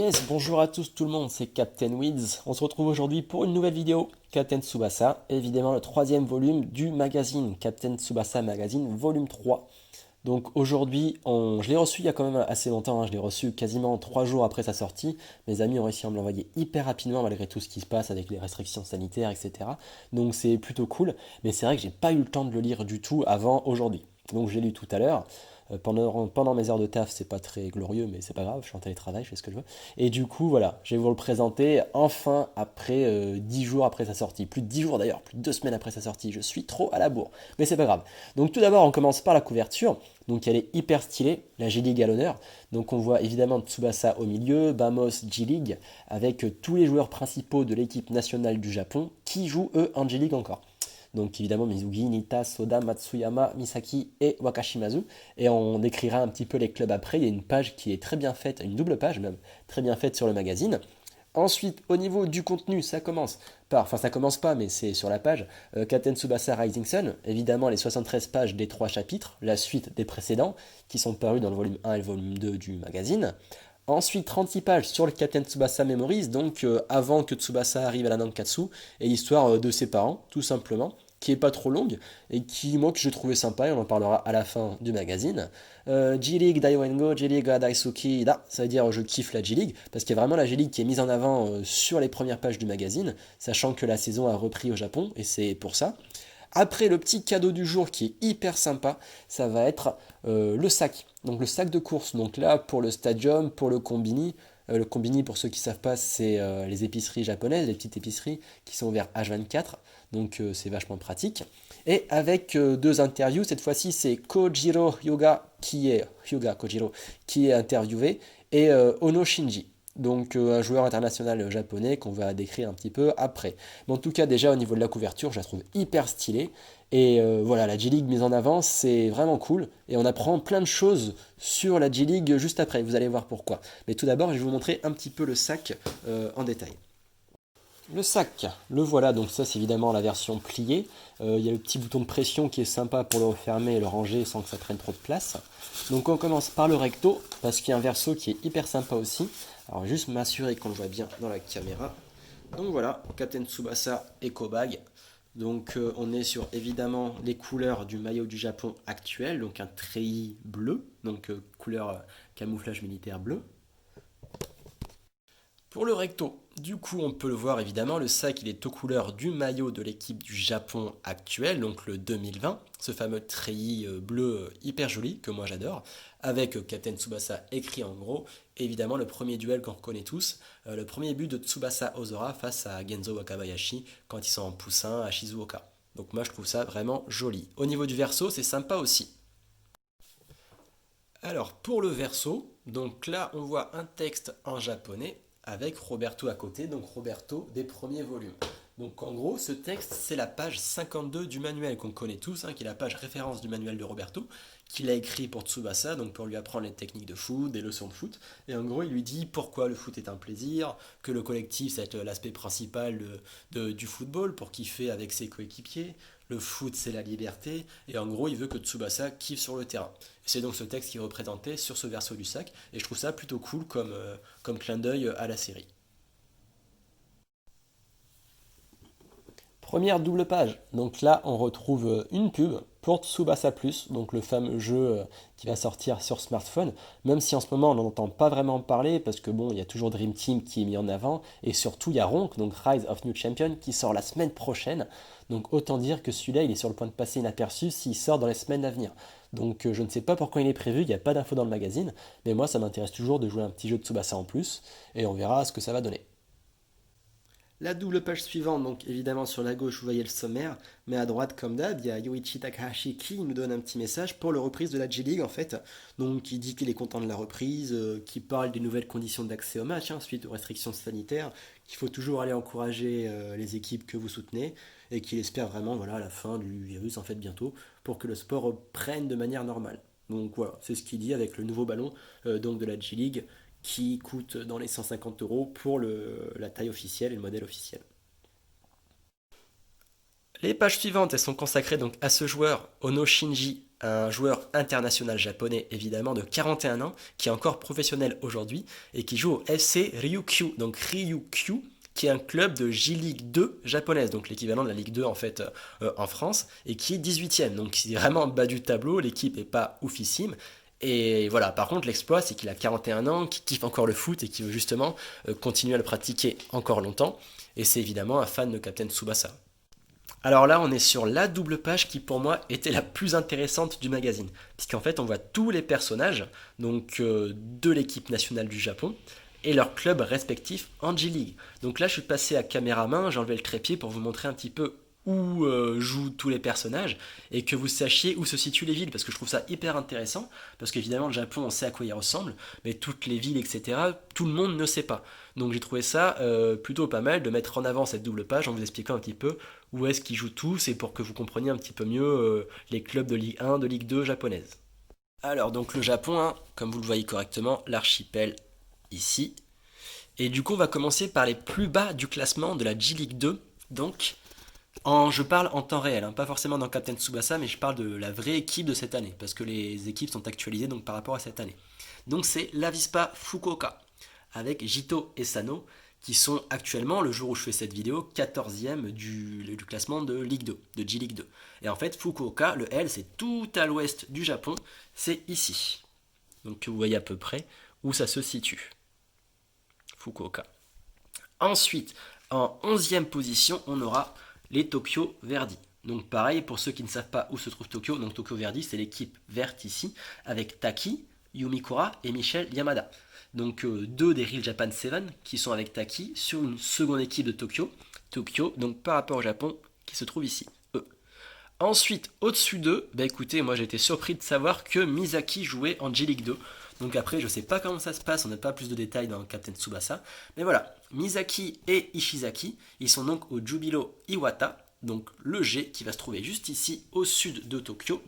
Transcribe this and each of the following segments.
Yes, bonjour à tous tout le monde, c'est Captain Weeds. On se retrouve aujourd'hui pour une nouvelle vidéo, Captain Tsubasa, évidemment le troisième volume du magazine, Captain Tsubasa Magazine, volume 3. Donc aujourd'hui, je l'ai reçu il y a quand même assez longtemps, je l'ai reçu quasiment 3 jours après sa sortie. Mes amis ont réussi à me l'envoyer hyper rapidement malgré tout ce qui se passe avec les restrictions sanitaires, etc. Donc c'est plutôt cool, mais c'est vrai que j'ai pas eu le temps de le lire du tout avant aujourd'hui. Donc j'ai lu tout à l'heure. Pendant mes heures de taf, c'est pas très glorieux, mais c'est pas grave, je suis en télétravail, je fais ce que je veux. Et du coup, voilà, je vais vous le présenter enfin après 10 jours après sa sortie. Plus de 10 jours d'ailleurs, plus de 2 semaines après sa sortie. Je suis trop à la bourre, mais c'est pas grave. Donc tout d'abord, on commence par la couverture. Donc elle est hyper stylée, la J-League à l'honneur. Donc on voit évidemment Tsubasa au milieu, Bamos J-League, avec tous les joueurs principaux de l'équipe nationale du Japon qui jouent eux en J-League encore. Donc évidemment Mizugi, Nita, Soda, Matsuyama, Misaki et Wakashimazu. Et on décrira un petit peu les clubs après. Il y a une page qui est très bien faite, une double page même, très bien faite sur le magazine. Ensuite, au niveau du contenu, ça commence enfin ça commence pas, mais c'est sur la page, Captain Tsubasa Rising Sun, évidemment les 73 pages des 3 chapitres, la suite des précédents, qui sont parus dans le volume 1 et le volume 2 du magazine. Ensuite, 36 pages sur le Captain Tsubasa Memories, donc avant que Tsubasa arrive à la Nankatsu, et l'histoire de ses parents, tout simplement, qui est pas trop longue, et qui, moi, que j'ai trouvé sympa, et on en parlera à la fin du magazine. J-League Daiwengo, J-League Daisuki, da, ça veut dire je kiffe la J-League, parce qu'il y a vraiment la J-League qui est mise en avant sur les premières pages du magazine, sachant que la saison a repris au Japon, et c'est pour ça. Après, le petit cadeau du jour qui est hyper sympa, ça va être le sac. Donc le sac de course. Donc là, pour le stadium, pour le combini. Le combini, pour ceux qui ne savent pas, c'est les épiceries japonaises, les petites épiceries qui sont ouvertes H24. Donc c'est vachement pratique. Et avec deux interviews, cette fois-ci c'est Kojiro Hyuga qui est interviewé et Ono Shinji. Donc un joueur international japonais qu'on va décrire un petit peu après. Mais en tout cas déjà au niveau de la couverture, je la trouve hyper stylée. Et voilà, la J-League mise en avant, c'est vraiment cool. Et on apprend plein de choses sur la J-League juste après, vous allez voir pourquoi. Mais tout d'abord, je vais vous montrer un petit peu le sac en détail. Le sac, le voilà, donc ça c'est évidemment la version pliée. Il y a le petit bouton de pression qui est sympa pour le refermer et le ranger sans que ça prenne trop de place. Donc on commence par le recto, parce qu'il y a un verso qui est hyper sympa aussi. Alors juste m'assurer qu'on le voit bien dans la caméra. Donc voilà, Captain Tsubasa Eco Bag. Donc on est sur évidemment les couleurs du maillot du Japon actuel, donc un treillis bleu, donc couleur camouflage militaire bleu. Pour le recto, du coup on peut le voir évidemment, le sac il est aux couleurs du maillot de l'équipe du Japon actuel, donc le 2020, ce fameux treillis bleu hyper joli que moi j'adore, avec Captain Tsubasa écrit en gros, et évidemment le premier duel qu'on reconnaît tous, le premier but de Tsubasa Ozora face à Genzo Wakabayashi quand ils sont en poussin à Shizuoka. Donc moi je trouve ça vraiment joli. Au niveau du verso c'est sympa aussi. Alors pour le verso, donc là on voit un texte en japonais avec Roberto à côté, donc Roberto des premiers volumes. Donc en gros ce texte c'est la page 52 du manuel qu'on connaît tous, qui est la page référence du manuel de Roberto, qu'il a écrit pour Tsubasa, donc pour lui apprendre les techniques de foot, des leçons de foot. Et en gros il lui dit pourquoi le foot est un plaisir, que le collectif c'est l'aspect principal du football pour kiffer avec ses coéquipiers, le foot c'est la liberté, et en gros il veut que Tsubasa kiffe sur le terrain. C'est donc ce texte qui est représenté sur ce verso du sac, et je trouve ça plutôt cool comme clin d'œil à la série. Première double page, donc là on retrouve une pub pour Tsubasa Plus, donc le fameux jeu qui va sortir sur smartphone, même si en ce moment on n'en entend pas vraiment parler, parce que bon, il y a toujours Dream Team qui est mis en avant, et surtout il y a Ronk, donc Rise of New Champion, qui sort la semaine prochaine, donc autant dire que celui-là il est sur le point de passer inaperçu s'il sort dans les semaines à venir. Donc je ne sais pas pourquoi il est prévu, il n'y a pas d'infos dans le magazine, mais moi ça m'intéresse toujours de jouer un petit jeu de Tsubasa en plus, et on verra ce que ça va donner. La double page suivante, donc évidemment sur la gauche vous voyez le sommaire, mais à droite comme d'hab il y a Yoichi Takahashi qui nous donne un petit message pour la reprise de la J-League en fait, donc qui dit qu'il est content de la reprise, qui parle des nouvelles conditions d'accès au match suite aux restrictions sanitaires, qu'il faut toujours aller encourager les équipes que vous soutenez et qu'il espère vraiment voilà la fin du virus en fait bientôt pour que le sport reprenne de manière normale. Donc voilà, c'est ce qu'il dit avec le nouveau ballon donc de la J-League qui coûte dans les 150 € pour la taille officielle et le modèle officiel. Les pages suivantes, elles sont consacrées donc à ce joueur, Ono Shinji, un joueur international japonais évidemment de 41 ans, qui est encore professionnel aujourd'hui et qui joue au FC Ryukyu, donc Ryukyu, qui est un club de J-League 2 japonaise, donc l'équivalent de la Ligue 2 en fait en France, et qui est 18e, donc c'est vraiment bas du tableau, l'équipe est pas oufissime. Et voilà, par contre l'exploit c'est qu'il a 41 ans, qu'il kiffe encore le foot et qu'il veut justement continuer à le pratiquer encore longtemps, et c'est évidemment un fan de Captain Tsubasa. Alors là, on est sur la double page qui pour moi était la plus intéressante du magazine. Puisqu'en fait, on voit tous les personnages donc, de l'équipe nationale du Japon et leurs clubs respectifs en J-League. Donc là, je suis passé à caméra main, j'ai enlevé le trépied pour vous montrer un petit peu où jouent tous les personnages et que vous sachiez où se situent les villes parce que je trouve ça hyper intéressant parce qu'évidemment le Japon on sait à quoi il ressemble mais toutes les villes etc tout le monde ne sait pas donc j'ai trouvé ça plutôt pas mal de mettre en avant cette double page en vous expliquant un petit peu où est-ce qu'ils jouent tous et pour que vous compreniez un petit peu mieux les clubs de Ligue 1, de Ligue 2 japonaise. Alors donc le Japon, hein, comme vous le voyez correctement, l'archipel ici. Et du coup on va commencer par les plus bas du classement de la J-League 2. Donc je parle en temps réel, hein, pas forcément dans Captain Tsubasa, mais je parle de la vraie équipe de cette année, parce que les équipes sont actualisées donc par rapport à cette année. Donc c'est l'Avispa Fukuoka, avec Jito et Sano, qui sont actuellement, le jour où je fais cette vidéo, 14e du classement de Ligue 2, de J-League 2. Et en fait, Fukuoka, le L, c'est tout à l'ouest du Japon, c'est ici. Donc vous voyez à peu près où ça se situe. Fukuoka. Ensuite, en 11e position, on aura les Tokyo Verdy. Donc pareil, pour ceux qui ne savent pas où se trouve Tokyo, donc Tokyo Verdy, c'est l'équipe verte ici, avec Taki, Yumikura et Michel Yamada. Donc deux des Real Japan 7 qui sont avec Taki sur une seconde équipe de Tokyo. Tokyo, donc par rapport au Japon, qui se trouve ici. Eux. Ensuite, au-dessus d'eux, bah écoutez, moi j'ai été surpris de savoir que Misaki jouait en J-League 2. Donc après, je sais pas comment ça se passe, on n'a pas plus de détails dans Captain Tsubasa. Mais voilà, Misaki et Ishizaki, ils sont donc au Jubilo Iwata, donc le G qui va se trouver juste ici, au sud de Tokyo,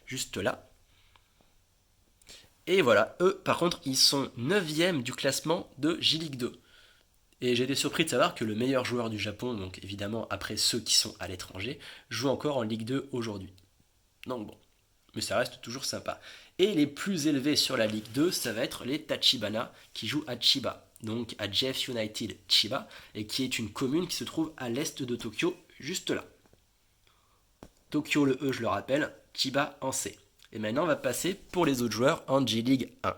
juste là. Et voilà, eux, par contre, ils sont 9e du classement de J-League 2. Et j'ai été surpris de savoir que le meilleur joueur du Japon, donc évidemment après ceux qui sont à l'étranger, joue encore en Ligue 2 aujourd'hui. Donc bon, mais ça reste toujours sympa. Et les plus élevés sur la Ligue 2, ça va être les Tachibana qui jouent à Chiba, donc à Jeff United Chiba, et qui est une commune qui se trouve à l'est de Tokyo, juste là. Tokyo le E, je le rappelle, Chiba en C. Et maintenant, on va passer pour les autres joueurs en J-League 1.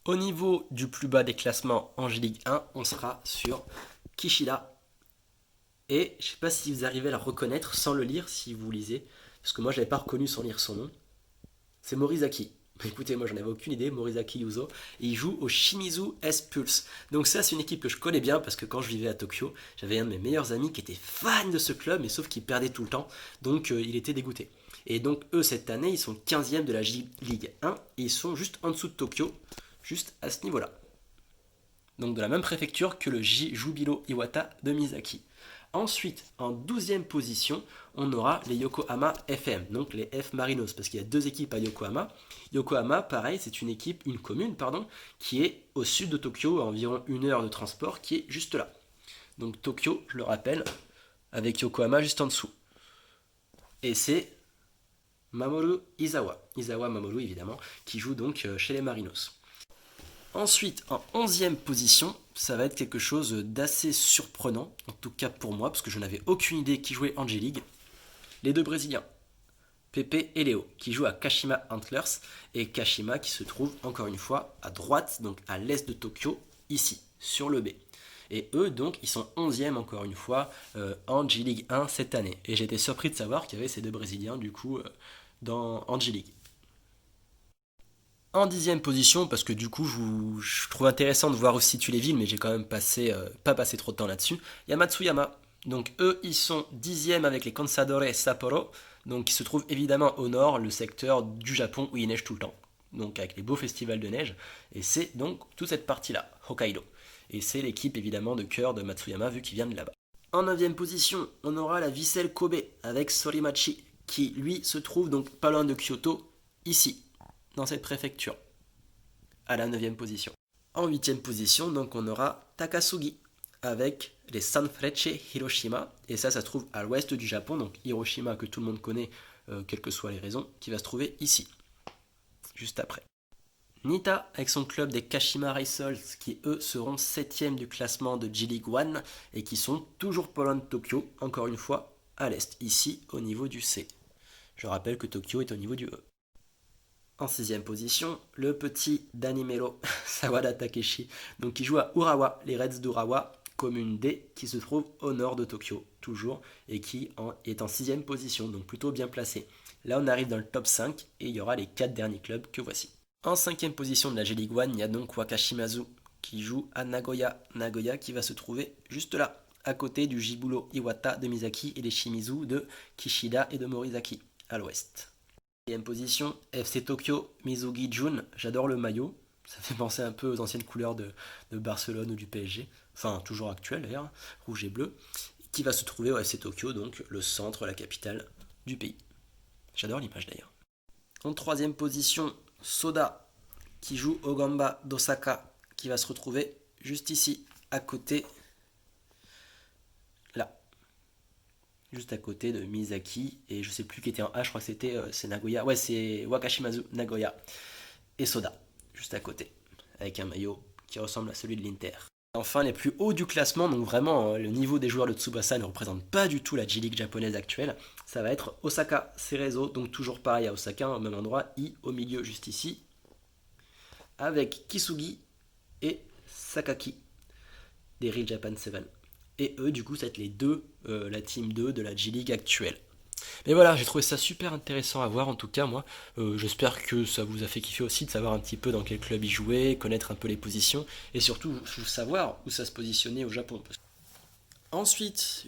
Au niveau du plus bas des classements en J-League 1, on sera sur Kishida. Et je ne sais pas si vous arrivez à le reconnaître sans le lire, si vous lisez, parce que moi je ne l'avais pas reconnu sans lire son nom. C'est Morizaki. Écoutez, moi j'en avais aucune idée, Morizaki Yuzo, et il joue au Shimizu S-Pulse. Donc ça c'est une équipe que je connais bien parce que quand je vivais à Tokyo, j'avais un de mes meilleurs amis qui était fan de ce club, mais sauf qu'il perdait tout le temps, donc il était dégoûté. Et donc eux cette année, ils sont 15e de la J-League 1, et ils sont juste en dessous de Tokyo, juste à ce niveau-là. Donc de la même préfecture que le Jubilo Iwata de Misaki. Ensuite, en 12e position, on aura les Yokohama FM, donc les F Marinos, parce qu'il y a deux équipes à Yokohama. Yokohama, pareil, c'est une équipe, une commune, pardon, qui est au sud de Tokyo, à environ 1 heure de transport, qui est juste là. Donc Tokyo, je le rappelle, avec Yokohama juste en dessous. Et c'est Mamoru Izawa, Izawa Mamoru évidemment, qui joue donc chez les Marinos. Ensuite, en 11e position, ça va être quelque chose d'assez surprenant, en tout cas pour moi, parce que je n'avais aucune idée qui jouait en J-League. Les deux Brésiliens, Pepe et Léo, qui jouent à Kashima Antlers, et Kashima qui se trouve encore une fois à droite, donc à l'est de Tokyo, ici, sur le B. Et eux, donc, ils sont 11e encore une fois en J-League 1 cette année. Et j'étais surpris de savoir qu'il y avait ces deux Brésiliens, du coup, en J-League. En 10e position, parce que du coup, je trouve intéressant de voir où se situent les villes, mais j'ai quand même pas passé trop de temps là-dessus. Il y a Matsuyama. Donc eux, ils sont 10e avec les Consadole Sapporo, donc qui se trouve évidemment au nord, le secteur du Japon où il neige tout le temps. Donc avec les beaux festivals de neige. Et c'est donc toute cette partie-là, Hokkaido. Et c'est l'équipe évidemment de cœur de Matsuyama vu qu'il vient de là-bas. En 9e position, on aura la Vissel Kobe avec Sorimachi, qui lui se trouve donc pas loin de Kyoto, ici, dans cette préfecture, à la 9e position. En 8e position, donc on aura Takasugi, avec les Sanfrecce Hiroshima, et ça se trouve à l'ouest du Japon, donc Hiroshima que tout le monde connaît, quelles que soient les raisons, qui va se trouver ici, juste après. Nita avec son club des Kashima Reysol qui eux seront 7ème du classement de J-League 1 et qui sont toujours pas loin de Tokyo, encore une fois à l'est, ici au niveau du C. Je rappelle que Tokyo est au niveau du E. En 6ème position, le petit Danimero Sawada Takeshi, donc qui joue à Urawa, les Reds d'Urawa, commune D, qui se trouve au nord de Tokyo, toujours, et qui est en 6ème position, donc plutôt bien placé. Là on arrive dans le top 5 et il y aura les 4 derniers clubs que voici. En 5ème position de la J-League 1, il y a donc Wakashimazu qui joue à Nagoya. Nagoya qui va se trouver juste là, à côté du Jiburo Iwata de Misaki et des Shimizu de Kishida et de Morizaki, à l'ouest. 4ème position, FC Tokyo, Mizugi Jun. J'adore le maillot, ça fait penser un peu aux anciennes couleurs de Barcelone ou du PSG, enfin toujours actuel d'ailleurs, rouge et bleu, qui va se trouver au FC Tokyo, donc le centre, la capitale du pays. J'adore l'image d'ailleurs. En 3ème position, Soda qui joue au Gamba d'Osaka, qui va se retrouver juste ici, à côté, là, juste à côté de Misaki, et je sais plus qui était en A, je crois que c'est Nagoya, ouais c'est Wakashimazu, Nagoya, et Soda, juste à côté, avec un maillot qui ressemble à celui de l'Inter. Enfin, les plus hauts du classement, donc vraiment le niveau des joueurs de Tsubasa ne représente pas du tout la J-League japonaise actuelle. Ça va être Osaka Cerezo, donc toujours pareil à Osaka, au même endroit, I au milieu juste ici, avec Kisugi et Sakaki des Real Japan 7. Et eux, du coup, ça va être les deux, la team 2 de la J-League actuelle. Mais voilà, j'ai trouvé ça super intéressant à voir en tout cas moi. J'espère que ça vous a fait kiffer aussi de savoir un petit peu dans quel club il jouait, connaître un peu les positions et surtout savoir où ça se positionnait au Japon. Ensuite,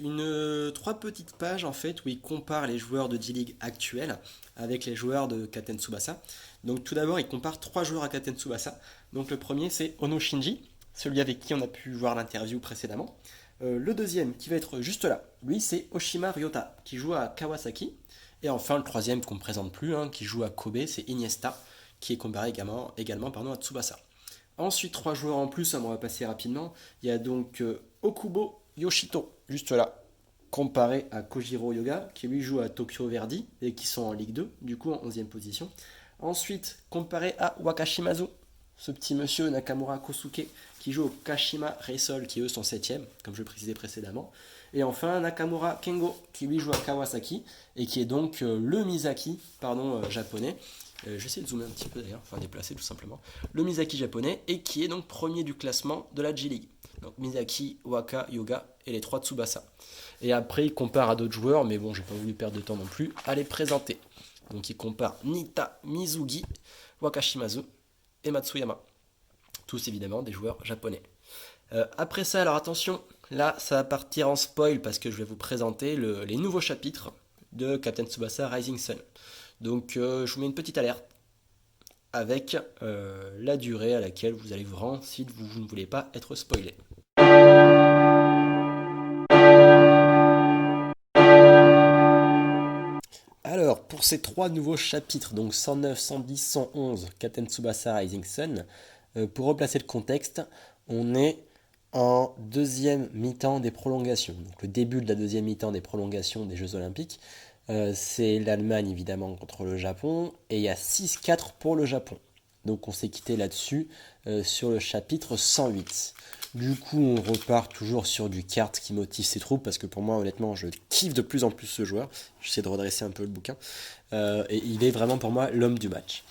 trois petites pages en fait où il compare les joueurs de J-League actuels avec les joueurs de Katen Tsubasa. Donc tout d'abord, il compare trois joueurs à Katen Tsubasa. Donc le premier c'est Ono Shinji, celui avec qui on a pu voir l'interview précédemment. Le deuxième qui va être juste là, lui c'est Oshima Ryota qui joue à Kawasaki. Et enfin le troisième qu'on ne présente plus, qui joue à Kobe, c'est Iniesta qui est comparé également à Tsubasa. Ensuite trois joueurs en plus, on va passer rapidement. Il y a donc Okubo Yoshito, juste là, comparé à Kojiro Yoga qui lui joue à Tokyo Verdy et qui sont en Ligue 2, du coup en 11e position. Ensuite comparé à Wakashimazu, ce petit monsieur Nakamura Kosuke qui joue au Kashima Reysol qui eux sont 7ème, comme je le précisais précédemment. Et enfin Nakamura Kengo qui lui joue à Kawasaki et qui est donc le Misaki japonais. J'essaie de zoomer un petit peu d'ailleurs, enfin déplacer tout simplement. Le Misaki japonais et qui est donc premier du classement de la J-League. Donc Misaki, Waka, Yoga et les trois Tsubasa. Et après il compare à d'autres joueurs, mais bon j'ai pas voulu perdre de temps non plus à les présenter. Donc il compare Nita, Mizugi, Wakashimazu et Matsuyama. Tous évidemment des joueurs japonais. Après ça, alors attention, là ça va partir en spoil parce que je vais vous présenter les nouveaux chapitres de Captain Tsubasa Rising Sun. Donc je vous mets une petite alerte avec la durée à laquelle vous allez vous rendre si vous ne voulez pas être spoilé. Alors, pour ces trois nouveaux chapitres, donc 109, 110, 111, Captain Tsubasa Rising Sun, pour replacer le contexte, on est en deuxième mi-temps des prolongations. Donc le début de la deuxième mi-temps des prolongations des Jeux Olympiques, c'est l'Allemagne évidemment contre le Japon, et il y a 6-4 pour le Japon. Donc on s'est quitté là-dessus sur le chapitre 108. Du coup on repart toujours sur du kart qui motive ses troupes, parce que pour moi honnêtement je kiffe de plus en plus ce joueur. J'essaie de redresser un peu le bouquin. Et il est vraiment pour moi l'homme du match.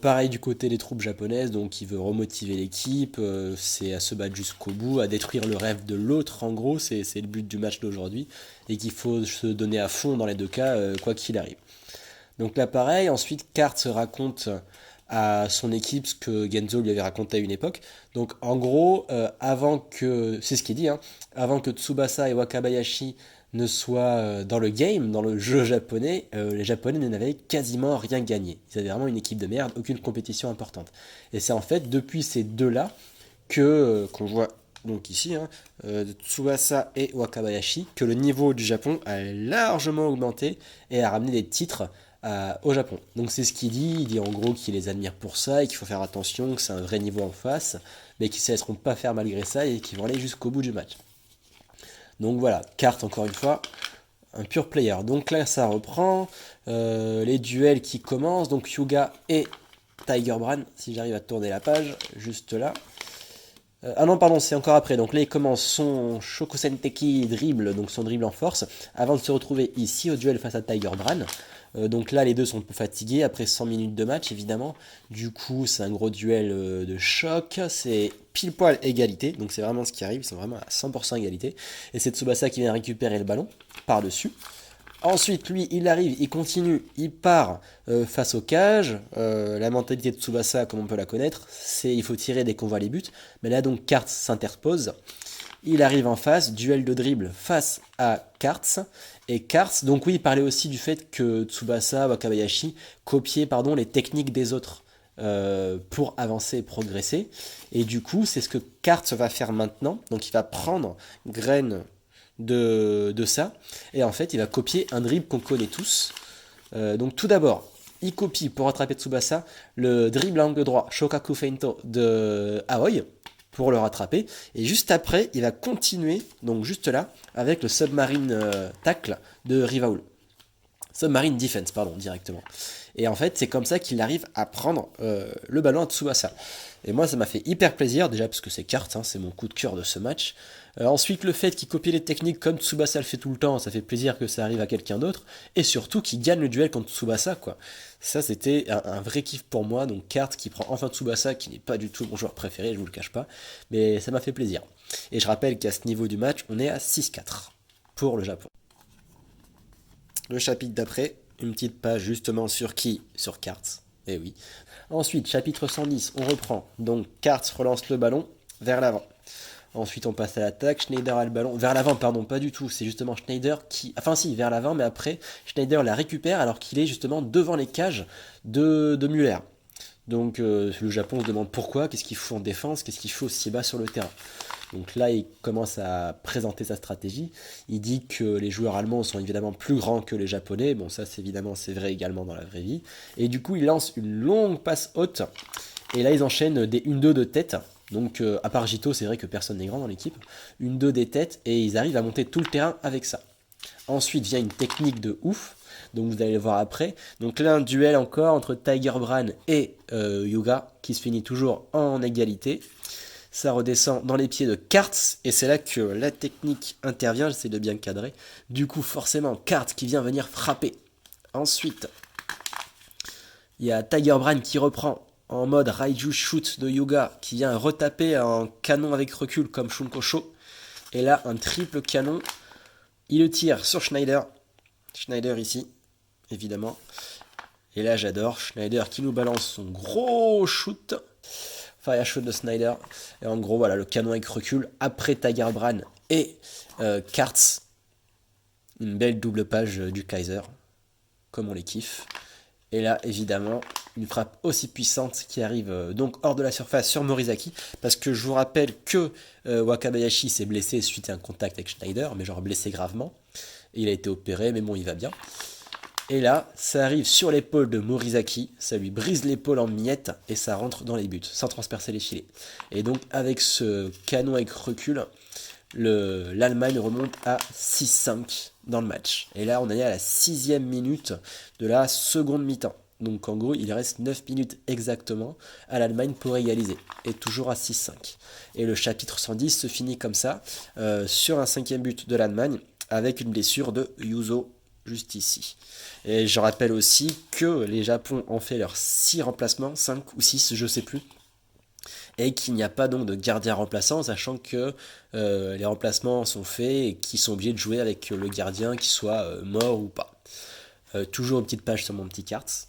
Pareil du côté des troupes japonaises, donc il veut remotiver l'équipe, c'est à se battre jusqu'au bout, à détruire le rêve de l'autre en gros, c'est le but du match d'aujourd'hui, et qu'il faut se donner à fond dans les deux cas, quoi qu'il arrive. Donc là pareil, ensuite Kart se raconte à son équipe ce que Genzo lui avait raconté à une époque. Donc en gros, c'est ce qu'il dit, avant que Tsubasa et Wakabayashi ne soient dans le game, dans le jeu japonais, les Japonais n'avaient quasiment rien gagné. Ils avaient vraiment une équipe de merde, aucune compétition importante. Et c'est en fait depuis ces deux-là qu'on voit donc ici, Tsubasa et Wakabayashi, que le niveau du Japon a largement augmenté et a ramené des titres au Japon. Donc c'est ce il dit en gros qu'il les admire pour ça et qu'il faut faire attention, que c'est un vrai niveau en face, mais qu'ils ne se laisseront pas faire malgré ça et qu'ils vont aller jusqu'au bout du match. Donc voilà, carte encore une fois, un pur player. Donc là ça reprend, les duels qui commencent, donc Hyuga et Tiger Bran, si j'arrive à tourner la page, juste là. Ah non, pardon, c'est encore après. Donc là, il commence son Shokosenteki dribble, donc son dribble en force, avant de se retrouver ici au duel face à Tiger Bran. Donc là, les deux sont un peu fatigués après 100 minutes de match, évidemment. Du coup, c'est un gros duel de choc. C'est pile poil égalité. Donc c'est vraiment ce qui arrive. Ils sont vraiment à 100% égalité. Et c'est Tsubasa qui vient récupérer le ballon par-dessus. Ensuite, lui, il arrive, il continue, il part face aux cages. La mentalité de Tsubasa, comme on peut la connaître, c'est il faut tirer dès qu'on voit les buts. Mais là, donc, Karts s'interpose. Il arrive en face, duel de dribble face à Karts. Et Karts, donc oui, il parlait aussi du fait que Tsubasa, Wakabayashi, copiaient les techniques des autres pour avancer et progresser. Et du coup, c'est ce que Karts va faire maintenant. Donc il va prendre graine de ça. Et en fait, il va copier un dribble qu'on connaît tous. Donc tout d'abord, il copie pour rattraper Tsubasa le dribble à angle droit Shokaku Feinto de Aoi pour le rattraper. Et juste après, il va continuer, donc juste là, avec le submarine tackle de Rivaul. Submarine defense, pardon, directement. Et en fait, c'est comme ça qu'il arrive à prendre le ballon à Tsubasa. Et moi, ça m'a fait hyper plaisir, déjà parce que c'est Karts, hein, c'est mon coup de cœur de ce match. Ensuite, le fait qu'il copie les techniques comme Tsubasa le fait tout le temps, ça fait plaisir que ça arrive à quelqu'un d'autre. Et surtout qu'il gagne le duel contre Tsubasa, quoi. Ça, c'était un vrai kiff pour moi. Donc Karts qui prend enfin Tsubasa, qui n'est pas du tout mon joueur préféré, je vous le cache pas. Mais ça m'a fait plaisir. Et je rappelle qu'à ce niveau du match, on est à 6-4 pour le Japon. Le chapitre d'après, une petite page justement sur qui? Sur Karts. Eh oui. Ensuite, chapitre 110, on reprend. Donc Karts relance le ballon vers l'avant. Ensuite, on passe à l'attaque. Schneider a le ballon. Vers l'avant, pardon, pas du tout. C'est justement Schneider qui. Enfin, si, vers l'avant, mais après, Schneider la récupère alors qu'il est justement devant les cages de Müller. Donc, le Japon se demande pourquoi, qu'est-ce qu'il faut en défense, qu'est-ce qu'il faut aussi bas sur le terrain. Donc là, il commence à présenter sa stratégie. Il dit que les joueurs allemands sont évidemment plus grands que les japonais. Bon, ça, c'est évidemment, c'est vrai également dans la vraie vie. Et du coup, il lance une longue passe haute. Et là, ils enchaînent des 1-2 de tête. Donc, à part Jito, c'est vrai que personne n'est grand dans l'équipe. 1-2 des têtes, et ils arrivent à monter tout le terrain avec ça. Ensuite vient une technique de ouf, donc vous allez le voir après. Donc là, un duel encore entre Tiger Bran et Hyuga, qui se finit toujours en égalité. Ça redescend dans les pieds de Karts, et c'est là que la technique intervient, j'essaie de bien cadrer. Du coup, forcément, Karts qui vient venir frapper. Ensuite, il y a Tiger Bran qui reprend en mode Raiju Shoot de Hyuga, qui vient retaper un canon avec recul comme Shunkosho. Et là, un triple canon. Il le tire sur Schneider. Schneider ici, évidemment. Et là, j'adore. Schneider qui nous balance son gros shoot. Fire shoot de Schneider. Et en gros, voilà, le canon avec recul. Après Tiger Bran et Karts. Une belle double page du Kaiser. Comme on les kiffe. Et là, évidemment, une frappe aussi puissante qui arrive donc hors de la surface sur Morizaki. Parce que je vous rappelle que Wakabayashi s'est blessé suite à un contact avec Schneider, mais genre blessé gravement. Et il a été opéré, mais bon, il va bien. Et là, ça arrive sur l'épaule de Morizaki, ça lui brise l'épaule en miettes et ça rentre dans les buts, sans transpercer les filets. Et donc, avec ce canon avec recul, l'Allemagne remonte à 6-5 dans le match. Et là, on est à la 6e minute de la seconde mi-temps. Donc en gros, il reste 9 minutes exactement à l'Allemagne pour égaliser. Et toujours à 6-5. Et le chapitre 110 se finit comme ça, sur un 5e but de l'Allemagne, avec une blessure de Yuzo, juste ici. Et je rappelle aussi que les Japon ont fait leurs 6 remplacements, 5 ou 6, je sais plus. Et qu'il n'y a pas donc de gardien remplaçant, sachant que les remplacements sont faits et qu'ils sont obligés de jouer avec le gardien, qu'il soit mort ou pas. Toujours une petite page sur mon petit Karts.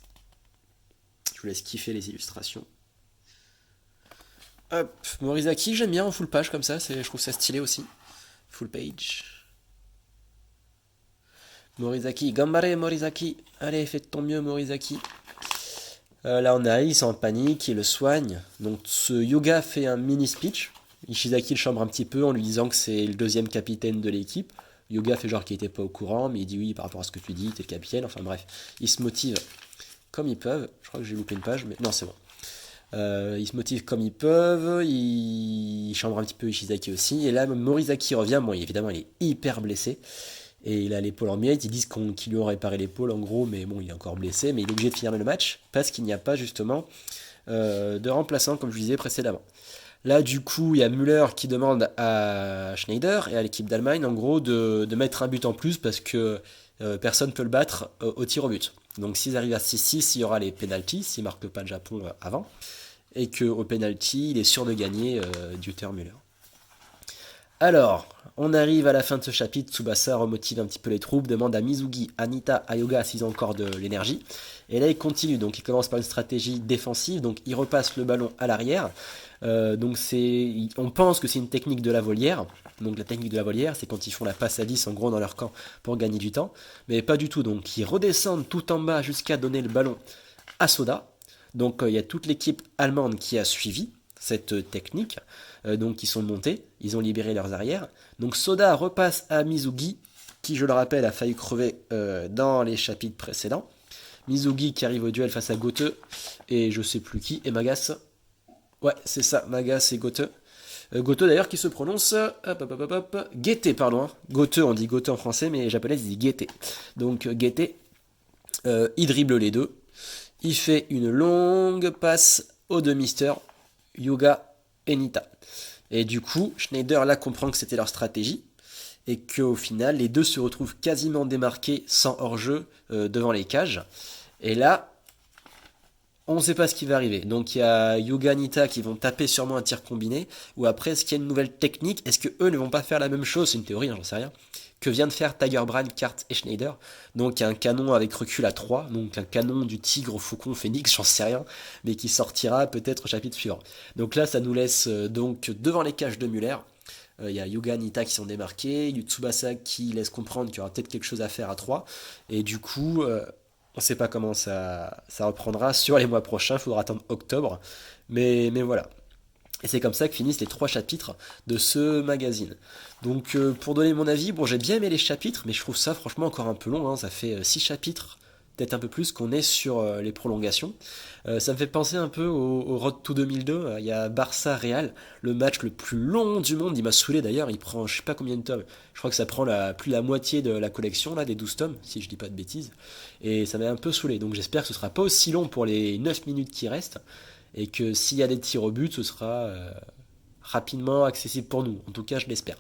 Je vous laisse kiffer les illustrations. Hop, Morizaki, j'aime bien en full page comme ça, je trouve ça stylé aussi. Full page. Morizaki, Gambare Morizaki. Allez, fais de ton mieux Morizaki. Là on arrive, ils sont en panique, ils le soignent. Donc ce Hyuga fait un mini speech. Ishizaki le chambre un petit peu en lui disant que c'est le deuxième capitaine de l'équipe. Yoga fait genre qu'il n'était pas au courant, mais il dit oui par rapport à ce que tu dis, t'es le capitaine, enfin bref. Ils se motivent comme ils peuvent. Je crois que j'ai loupé une page, mais non, c'est bon. Ils se motivent comme ils peuvent, ils chambrent un petit peu Ishizaki aussi, et là Morizaki revient, bon évidemment il est hyper blessé, et il a l'épaule en miettes, ils disent qu'ils lui ont réparé l'épaule en gros, mais bon il est encore blessé, mais il est obligé de finir le match, parce qu'il n'y a pas justement de remplaçant comme je vous disais précédemment. Là du coup il y a Müller qui demande à Schneider et à l'équipe d'Allemagne en gros de mettre un but en plus, parce que personne ne peut le battre au tir au but. Donc s'ils arrivent à 6-6, il y aura les pénalties, s'ils ne marquent pas le Japon avant, et qu'au penalty, il est sûr de gagner Dieter Müller. Alors, on arrive à la fin de ce chapitre, Tsubasa remotive un petit peu les troupes, demande à Mizugi, Anita, Ayoga s'ils ont encore de l'énergie, et là il continue, donc il commence par une stratégie défensive, donc il repasse le ballon à l'arrière, donc on pense que c'est une technique de la volière, donc la technique de la volière c'est quand ils font la passe à 10 en gros dans leur camp pour gagner du temps, mais pas du tout, donc ils redescendent tout en bas jusqu'à donner le ballon à Soda. Donc il y a toute l'équipe allemande qui a suivi cette technique, donc ils sont montés, ils ont libéré leurs arrières. Donc Soda repasse à Mizugi, qui je le rappelle a failli crever dans les chapitres précédents. Mizugi qui arrive au duel face à Goethe et je sais plus qui, et Magas. Ouais, c'est ça, Magas et Goethe. Goethe d'ailleurs qui se prononce Goethe, pardon. Hein. Goethe, on dit Goethe en français, mais les japonais ils disent Goethe. Donc Goethe, il dribble les deux. Il fait une longue passe aux deux misters, Yuga et Nita. Et du coup, Schneider là comprend que c'était leur stratégie et qu'au final, les deux se retrouvent quasiment démarqués sans hors-jeu devant les cages. Et là, on ne sait pas ce qui va arriver. Donc il y a Yuga et Nita qui vont taper sûrement un tir combiné, ou après, est-ce qu'il y a une nouvelle technique? Est-ce que eux ne vont pas faire la même chose? C'est une théorie, hein, j'en sais rien. Que vient de faire Tiger Brand, Kart et Schneider. Donc un canon avec recul à 3, donc un canon du tigre au faucon phénix, j'en sais rien, mais qui sortira peut-être au chapitre suivant. Donc là ça nous laisse donc devant les cages de Müller. Il y a Yuga et Nita qui sont démarqués, Tsubasa qui laisse comprendre qu'il y aura peut-être quelque chose à faire à 3, et du coup on ne sait pas comment ça reprendra sur les mois prochains, il faudra attendre octobre, mais voilà. Et c'est comme ça que finissent les 3 chapitres de ce magazine. Donc pour donner mon avis, bon j'ai bien aimé les chapitres, mais je trouve ça franchement encore un peu long, hein. Ça fait 6 chapitres, peut-être un peu plus, qu'on est sur les prolongations. Ça me fait penser un peu au Road to 2002, il y a Barça-Real, le match le plus long du monde, il m'a saoulé d'ailleurs, il prend je sais pas combien de tomes, je crois que ça prend plus la moitié de la collection, là, des 12 tomes, si je dis pas de bêtises, et ça m'a un peu saoulé, donc j'espère que ce sera pas aussi long pour les 9 minutes qui restent, et que s'il y a des tirs au but, ce sera rapidement accessible pour nous. En tout cas, je l'espère.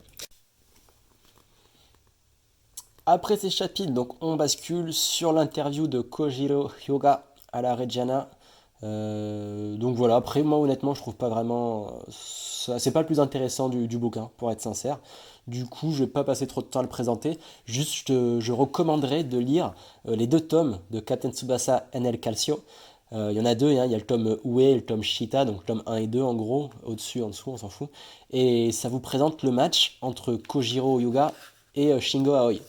Après ces chapitres, donc on bascule sur l'interview de Kojiro Hyoga à la Reggiana. Donc voilà, après moi honnêtement je trouve pas vraiment... c'est pas le plus intéressant du bouquin, pour être sincère. Du coup je vais pas passer trop de temps à le présenter. Juste je recommanderais de lire les 2 tomes de Katen Tsubasa NL Calcio. Il y en a 2, hein, il y a le tome Ue et le tome Shita, donc le tome 1 et 2 en gros, au-dessus, en dessous, on s'en fout. Et ça vous présente le match entre Kojiro Hyuga et Shingo Aoi.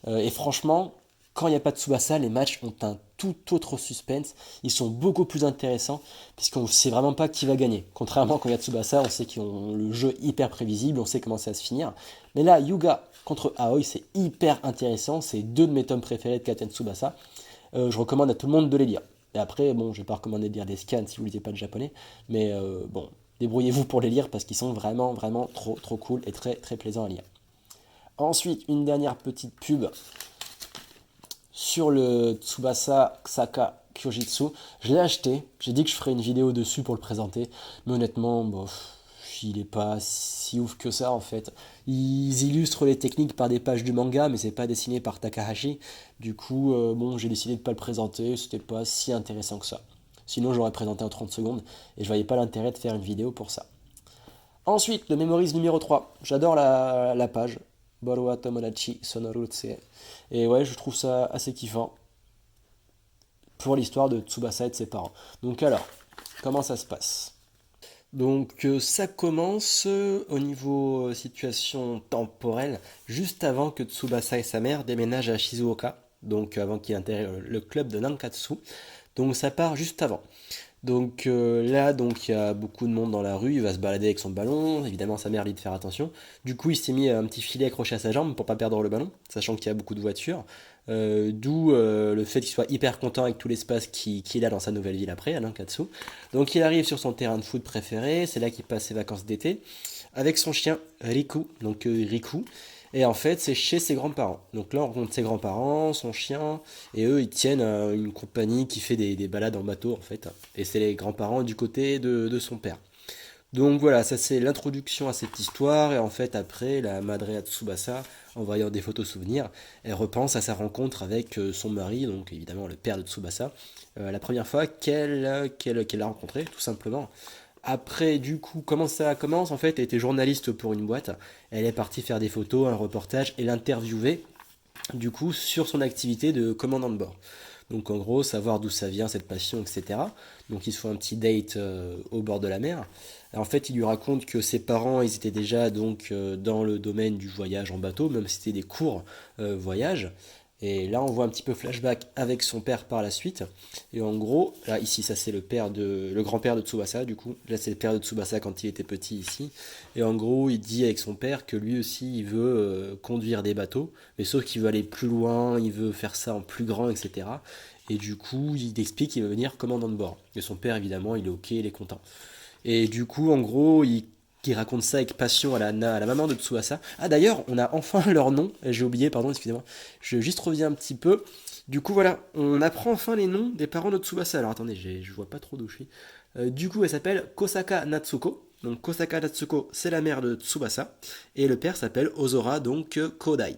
Et franchement, quand il n'y a pas de Tsubasa, les matchs ont un tout autre suspense. Ils sont beaucoup plus intéressants, puisqu'on ne sait vraiment pas qui va gagner. Contrairement quand il y a Tsubasa, on sait qu'ils ont le jeu hyper prévisible, on sait comment ça va se finir. Mais là, Hyuga contre Aoi, c'est hyper intéressant. C'est 2 de mes tomes préférés de Katen Tsubasa. Je recommande à tout le monde de les lire. Et après, bon, je vais pas recommander de lire des scans si vous ne lisez pas de japonais, mais bon, débrouillez-vous pour les lire parce qu'ils sont vraiment, vraiment trop cool et très, très plaisants à lire. Ensuite, une dernière petite pub sur le Tsubasa Saka Kyojitsu. Je l'ai acheté, j'ai dit que je ferais une vidéo dessus pour le présenter, mais honnêtement, bon, il est pas si ouf que ça en fait. Ils illustrent les techniques par des pages du manga, mais c'est pas dessiné par Takahashi. Du coup, bon, j'ai décidé de pas le présenter, c'était pas si intéressant que ça. Sinon, j'aurais présenté en 30 secondes et je voyais pas l'intérêt de faire une vidéo pour ça. Ensuite, le Memories numéro 3. J'adore la page. Boruwa Tomodachi Sonoru Tse. Et ouais, je trouve ça assez kiffant pour l'histoire de Tsubasa et de ses parents. Donc alors, comment ça se passe? Donc ça commence au niveau situation temporelle, juste avant que Tsubasa et sa mère déménagent à Shizuoka, donc avant qu'il intègre le club de Nankatsu. Donc ça part juste avant. Donc là, donc il y a beaucoup de monde dans la rue, il va se balader avec son ballon, évidemment sa mère lui dit de faire attention. Du coup, il s'est mis un petit filet accroché à sa jambe pour pas perdre le ballon, sachant qu'il y a beaucoup de voitures. D'où le fait qu'il soit hyper content avec tout l'espace qu'il a dans sa nouvelle ville après, à Nankatsu. Donc il arrive sur son terrain de foot préféré, c'est là qu'il passe ses vacances d'été, avec son chien Riku, donc Riku. Et en fait, c'est chez ses grands-parents. Donc là, on rencontre ses grands-parents, son chien, et eux, ils tiennent une compagnie qui fait des balades en bateau, en fait. Et c'est les grands-parents du côté de son père. Donc voilà, ça c'est l'introduction à cette histoire. Et en fait, après, la Madrea Tsubasa, en voyant des photos souvenirs, elle repense à sa rencontre avec son mari, donc évidemment le père de Tsubasa, la première fois qu'elle l'a rencontré, tout simplement. Après, du coup, comment ça commence? En fait, elle était journaliste pour une boîte. Elle est partie faire des photos, un reportage et l'interviewer, du coup, sur son activité de commandant de bord. Donc, en gros, savoir d'où ça vient, cette passion, etc. Donc, ils se font un petit date au bord de la mer. Et en fait, il lui raconte que ses parents, ils étaient déjà donc dans le domaine du voyage en bateau, même si c'était des courts voyages. Et là, on voit un petit peu flashback avec son père par la suite. Et en gros, là, ici, ça c'est le grand-père de Tsubasa, du coup. Là, c'est le père de Tsubasa quand il était petit ici. Et en gros, il dit avec son père que lui aussi, il veut conduire des bateaux, mais sauf qu'il veut aller plus loin, il veut faire ça en plus grand, etc. Et du coup, il explique qu'il veut venir commandant de bord. Et son père, évidemment, il est ok, il est content. Et du coup, en gros, il raconte ça avec passion à la maman de Tsubasa. Ah d'ailleurs, on a enfin leur nom. J'ai oublié, pardon, excusez-moi. Je juste reviens un petit peu. Du coup, voilà, on apprend enfin les noms des parents de Tsubasa. Alors attendez, je vois pas trop d'où je suis. Du coup, elle s'appelle Kosaka Natsuko. Donc Kosaka Natsuko, c'est la mère de Tsubasa. Et le père s'appelle Ozora, donc Kodai.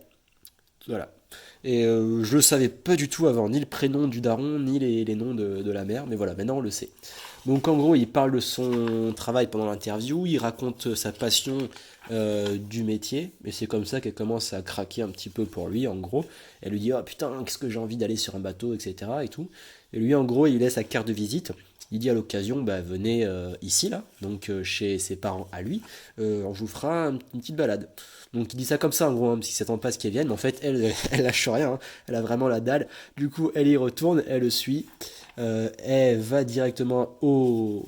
Voilà. Et je le savais pas du tout avant, ni le prénom du daron, ni les noms de la mère, mais voilà, maintenant on le sait. Donc en gros, il parle de son travail pendant l'interview, il raconte sa passion du métier, et c'est comme ça qu'elle commence à craquer un petit peu pour lui, en gros. Elle lui dit, oh putain, qu'est-ce que j'ai envie d'aller sur un bateau, etc. Et tout. Et lui, en gros, il laisse sa carte de visite. Il dit à l'occasion, bah, venez ici, là, donc chez ses parents à lui, on vous fera une petite balade. Donc il dit ça comme ça en gros, hein, parce qu'il s'attend pas à ce qu'elle vienne, mais en fait elle, elle lâche rien, hein. Elle a vraiment la dalle. Du coup elle y retourne, elle le suit, elle va directement je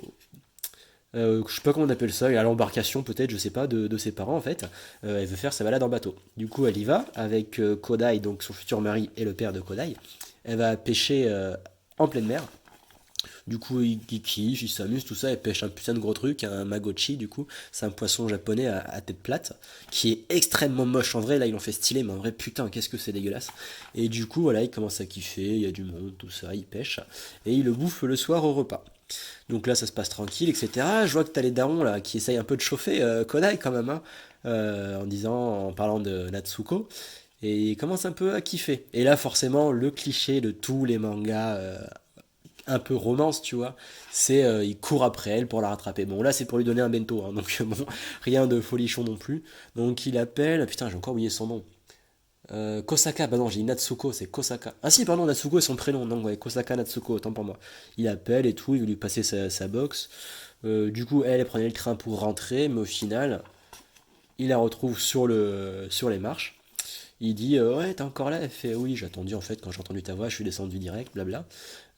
sais pas comment on appelle ça, à l'embarcation peut-être, je sais pas, de ses parents en fait. Elle veut faire sa balade en bateau. Du coup elle y va avec Kodai, donc son futur mari et le père de Kodai. Elle va pêcher en pleine mer. Du coup, il kiffe, il s'amuse, tout ça, il pêche un putain de gros truc, un magochi, du coup. C'est un poisson japonais à tête plate, qui est extrêmement moche. En vrai, là, ils l'ont fait stylé, mais en vrai, putain, qu'est-ce que c'est dégueulasse. Et du coup, voilà, il commence à kiffer, il y a du monde, tout ça, il pêche. Et il le bouffe le soir au repas. Donc là, ça se passe tranquille, etc. Je vois que t'as les darons, là, qui essayent un peu de chauffer Kodai, quand même, hein, en parlant de Natsuko. Et il commence un peu à kiffer. Et là, forcément, le cliché de tous les mangas un peu romance, tu vois, c'est il court après elle pour la rattraper. Bon, là, c'est pour lui donner un bento, hein, donc bon, rien de folichon non plus. Donc il appelle, putain, j'ai encore oublié son nom. Kosaka, bah non, j'ai dit Natsuko, c'est Kosaka. Ah si, pardon, Natsuko est son prénom, non, ouais, Kosaka Natsuko, autant pour moi. Il appelle et tout, il veut lui passer sa box. Du coup, elle prenait le train pour rentrer, mais au final, il la retrouve sur les marches. Il dit ouais, t'es encore là? Elle fait oui, j'ai attendu en fait, quand j'ai entendu ta voix, je suis descendu direct, blabla.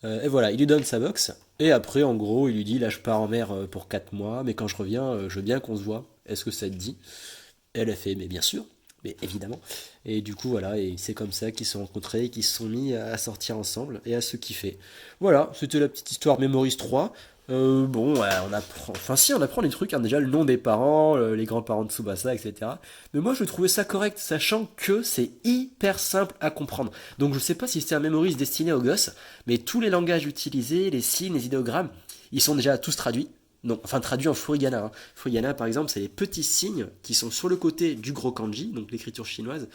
Et voilà, il lui donne sa box, et après, en gros, il lui dit là, je pars en mer pour 4 mois, mais quand je reviens, je veux bien qu'on se voit. Est-ce que ça te dit? Elle a fait mais bien sûr, mais évidemment. Et du coup, voilà, et c'est comme ça qu'ils se sont rencontrés, qu'ils se sont mis à sortir ensemble et à se kiffer. Voilà, c'était la petite histoire Memories 3. Bon, ouais, on apprend, enfin si, on apprend des trucs, hein, déjà le nom des parents, les grands-parents de Tsubasa, etc. Mais moi, je trouvais ça correct, sachant que c'est hyper simple à comprendre. Donc, je sais pas si c'est un Memories destiné aux gosses, mais tous les langages utilisés, les signes, les idéogrammes, ils sont déjà tous traduits. Non, enfin traduit en furigana, hein. Furigana, par exemple, c'est les petits signes qui sont sur le côté du gros kanji, donc l'écriture chinoise,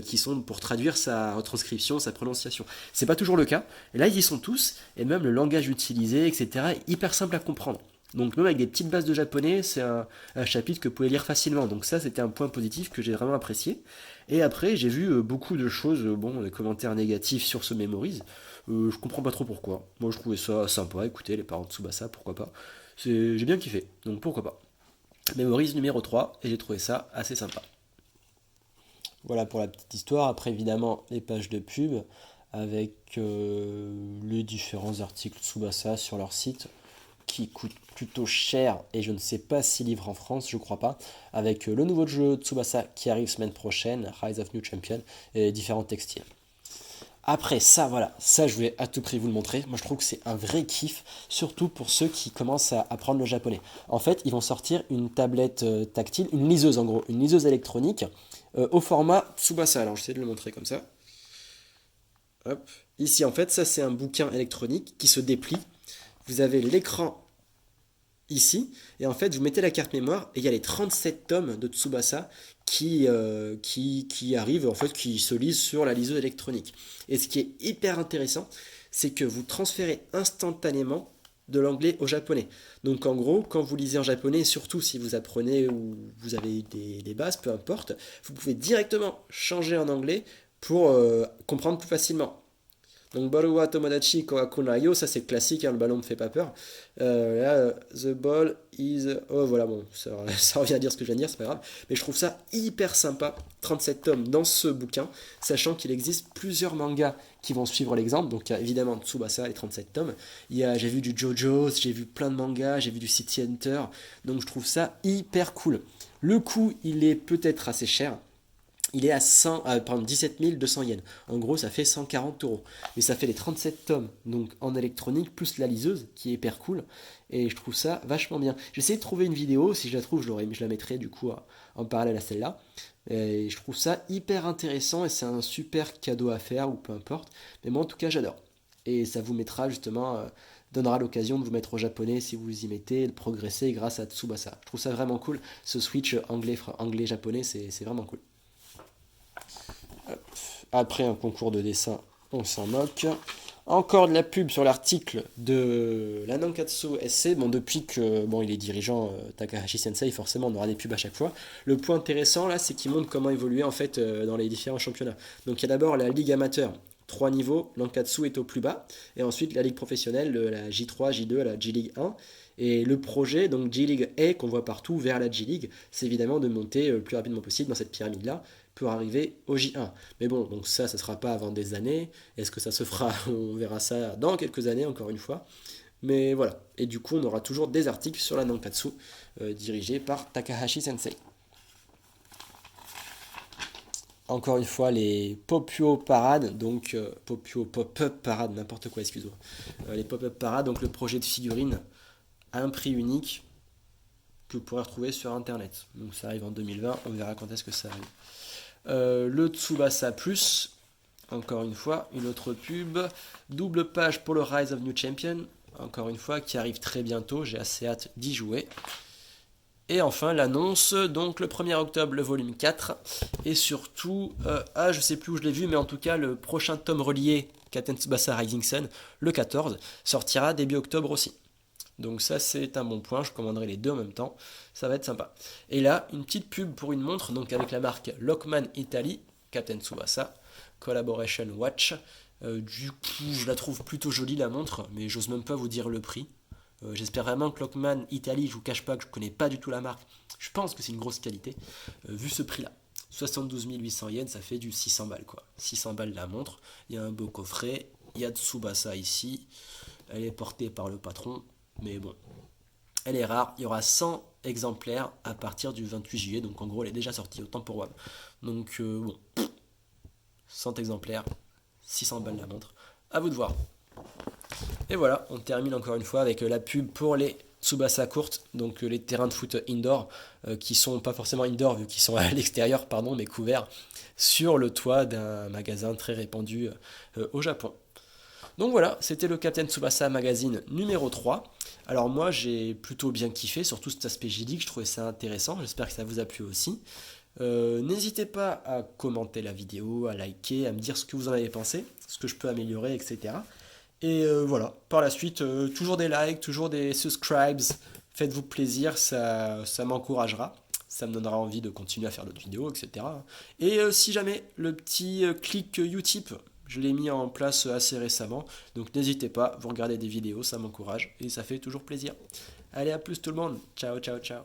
qui sont pour traduire sa retranscription, sa prononciation. C'est pas toujours le cas. Et là, ils y sont tous, et même le langage utilisé, etc., est hyper simple à comprendre. Donc même avec des petites bases de japonais, c'est un chapitre que vous pouvez lire facilement. Donc ça, c'était un point positif que j'ai vraiment apprécié. Et après, j'ai vu beaucoup de choses, bon, des commentaires négatifs sur ce Memories. Je comprends pas trop pourquoi. Moi, je trouvais ça sympa. Écoutez, les parents de Tsubasa, pourquoi pas. J'ai bien kiffé, donc pourquoi pas. Memories numéro 3, et j'ai trouvé ça assez sympa. Voilà pour la petite histoire. Après, évidemment, les pages de pub avec les différents articles Tsubasa sur leur site. qui coûte plutôt cher et je ne sais pas s'il livre en France, je crois pas, avec le nouveau jeu Tsubasa qui arrive semaine prochaine, Rise of New Champion, et différents textiles. Après ça, voilà, ça je voulais à tout prix vous le montrer. Moi je trouve que c'est un vrai kiff, surtout pour ceux qui commencent à apprendre le japonais. En fait, ils vont sortir une tablette tactile, une liseuse en gros, une liseuse électronique au format Tsubasa. Alors j'essaie de le montrer comme ça. Hop. Ici en fait, ça c'est un bouquin électronique qui se déplie. Vous avez l'écran ici, et en fait vous mettez la carte mémoire, et il y a les 37 tomes de Tsubasa qui arrivent, en fait, qui se lisent sur la liseuse électronique. Et ce qui est hyper intéressant, c'est que vous transférez instantanément de l'anglais au japonais. Donc en gros, quand vous lisez en japonais, surtout si vous apprenez ou vous avez des bases, peu importe, vous pouvez directement changer en anglais pour comprendre plus facilement. Donc Baruwa Tomodachi Kowakunayo, ça c'est classique, hein, le ballon ne me fait pas peur. Là, the ball is... Oh voilà, bon, ça revient à dire ce que je viens de dire, c'est pas grave. Mais je trouve ça hyper sympa, 37 tomes dans ce bouquin, sachant qu'il existe plusieurs mangas qui vont suivre l'exemple. Donc il y a évidemment Tsubasa, les 37 tomes. J'ai vu du JoJo's, j'ai vu plein de mangas, j'ai vu du City Hunter. Donc je trouve ça hyper cool. Le coût, il est peut-être assez cher. Il est à 17 200 yens. En gros, ça fait 140 euros. Mais ça fait les 37 tomes, donc en électronique, plus la liseuse, qui est hyper cool. Et je trouve ça vachement bien. J'essaie de trouver une vidéo, si je la trouve, je la mettrai du coup en parallèle à celle-là. Et je trouve ça hyper intéressant et c'est un super cadeau à faire, ou peu importe. Mais moi, en tout cas, j'adore. Et ça vous mettra justement, donnera l'occasion de vous mettre au japonais si vous y mettez, de progresser grâce à Tsubasa. Je trouve ça vraiment cool. Ce switch anglais-japonais, c'est vraiment cool. Après un concours de dessin, on s'en moque. Encore de la pub sur l'article de la Nankatsu SC. Bon, depuis que il est dirigeant Takahashi Sensei, forcément on aura des pubs à chaque fois. Le point intéressant là, c'est qu'il montre comment évoluer en fait dans les différents championnats. Donc il y a d'abord la ligue amateur, 3 niveaux, Nankatsu est au plus bas, et ensuite la ligue professionnelle, la J3, J2, la J-League 1. Et le projet, donc J-League A, qu'on voit partout vers la J-League, c'est évidemment de monter le plus rapidement possible dans cette pyramide-là pour arriver au J1. Mais bon, donc ça ne sera pas avant des années. Est-ce que ça se fera? On verra ça dans quelques années, encore une fois. Mais voilà. Et du coup, on aura toujours des articles sur la Nankatsu dirigés par Takahashi Sensei. Encore une fois, les Popuo Parades, donc Popuo Pop-Up Parade, n'importe quoi, excuse-moi. Les Pop-Up Parades, donc le projet de figurines à un prix unique que vous pourrez retrouver sur internet. Donc ça arrive en 2020, on verra quand est-ce que ça arrive. Le Tsubasa Plus, encore une fois, une autre pub. Double page pour le Rise of New Champion, encore une fois, qui arrive très bientôt, j'ai assez hâte d'y jouer. Et enfin l'annonce, donc le 1er octobre, le volume 4. Et surtout, je sais plus où je l'ai vu, mais en tout cas, le prochain tome relié, Katen Tsubasa Rising Sun, le 14, sortira début octobre aussi. Donc ça c'est un bon point, je commanderai les deux en même temps, ça va être sympa. Et là, une petite pub pour une montre, donc avec la marque Lockman Italy, Katen Tsubasa, Collaboration Watch. Du coup, je la trouve plutôt jolie la montre, mais j'ose même pas vous dire le prix. J'espère vraiment que Lockman Italy, je vous cache pas que je connais pas du tout la marque, je pense que c'est une grosse qualité, vu ce prix là. 72 800 yens, ça fait du 600 balles quoi. 600 balles la montre, il y a un beau coffret, il y a Tsubasa ici, elle est portée par le patron. Mais bon, elle est rare, il y aura 100 exemplaires à partir du 28 juillet, donc en gros elle est déjà sortie, autant pour WAM. Donc bon, 100 exemplaires, 600 balles la montre, à vous de voir. Et voilà, on termine encore une fois avec la pub pour les Tsubasa courtes, donc les terrains de foot indoor, qui sont pas forcément indoor vu qu'ils sont à l'extérieur, pardon, mais couverts sur le toit d'un magasin très répandu au Japon. Donc voilà, c'était le Captain Tsubasa Magazine numéro 3. Alors moi j'ai plutôt bien kiffé, surtout cet aspect J-League, je trouvais ça intéressant, j'espère que ça vous a plu aussi. N'hésitez pas à commenter la vidéo, à liker, à me dire ce que vous en avez pensé, ce que je peux améliorer, etc. Et voilà, par la suite, toujours des likes, toujours des subscribes, faites-vous plaisir, ça m'encouragera. Ça me donnera envie de continuer à faire d'autres vidéos, etc. Et si jamais le petit clic Utip, je l'ai mis en place assez récemment, donc n'hésitez pas, vous regardez des vidéos, ça m'encourage et ça fait toujours plaisir. Allez, à plus tout le monde, ciao ciao ciao.